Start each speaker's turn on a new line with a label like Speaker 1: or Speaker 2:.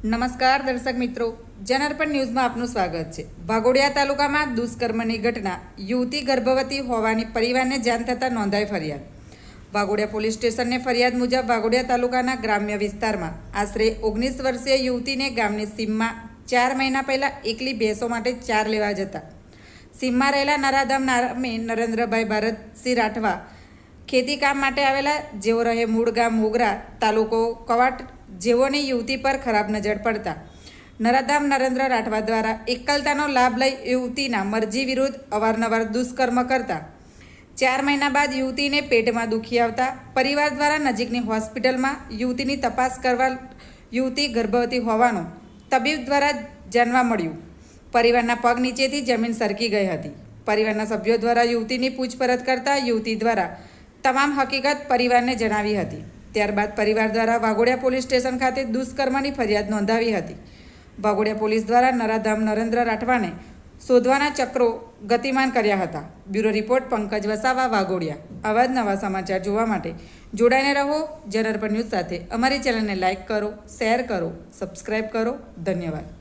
Speaker 1: નમસ્કાર દર્શક મિત્રો, જનાર્પણ ન્યૂઝમાં આપનું સ્વાગત છે। વાઘોડિયા તાલુકામાં દુષ્કર્મની ઘટના, યુવતી ગર્ભવતી હોવાની પરિવારને જાણ થતાં નોંધાઈ ફરિયાદ। વાઘોડિયા પોલીસ સ્ટેશનને ફરિયાદ મુજબ વાઘોડિયા તાલુકાના ગ્રામ્ય વિસ્તારમાં આશરે 19 વર્ષીય યુવતીને ગામની સીમમાં 4 મહિના પહેલાં એકલી ભેંસો માટે ચાર લેવા જતા સીમમાં રહેલા નરાધામ નામે નરેન્દ્રભાઈ ભારતસિંહ રાઠવા ખેતી કામ માટે આવેલા, જેઓ રહે મૂળ ગામ મોગરા, તાલુકો કવાટ, જેઓની યુવતી પર ખરાબ નજર પડતા નરાધામ નરેન્દ્ર રાઠવા દ્વારા એકલતાનો લાભ લઈ યુવતીના મરજી વિરુદ્ધ અવારનવાર દુષ્કર્મ કરતા 4 મહિના બાદ યુવતીને પેટમાં દુખી આવતા પરિવાર દ્વારા નજીકની હોસ્પિટલમાં યુવતીની તપાસ કરવા યુવતી ગર્ભવતી હોવાનું તબીબ દ્વારા જાણવા મળ્યું। પરિવારના પગ નીચેથી જમીન સરકી ગઈ હતી। પરિવારના સભ્યો દ્વારા યુવતીની પૂછપરછ કરતા યુવતી દ્વારા તમામ હકીકત પરિવારને જણાવી હતી। ત્યારબાદ પરિવાર દ્વારા વાઘોડિયા પોલીસ સ્ટેશન ખાતે દુષ્કર્મની ફરિયાદ નોંધાવી હતી। વાઘોડિયા પોલીસ દ્વારા નરાધામ નરેન્દ્ર રાઠવાને શોધવાના ચક્રો ગતિમાન કર્યા હતા। Bureau report Pankaj Vasava, Waghodia. આવા જ નવા સમાચાર જોવા માટે જોડાઈને રહો જનાર્પણ ન્યૂઝ સાથે। અમારી ચેનલને લાઇક કરો, શેર કરો, સબસ્ક્રાઈબ કરો। ધન્યવાદ।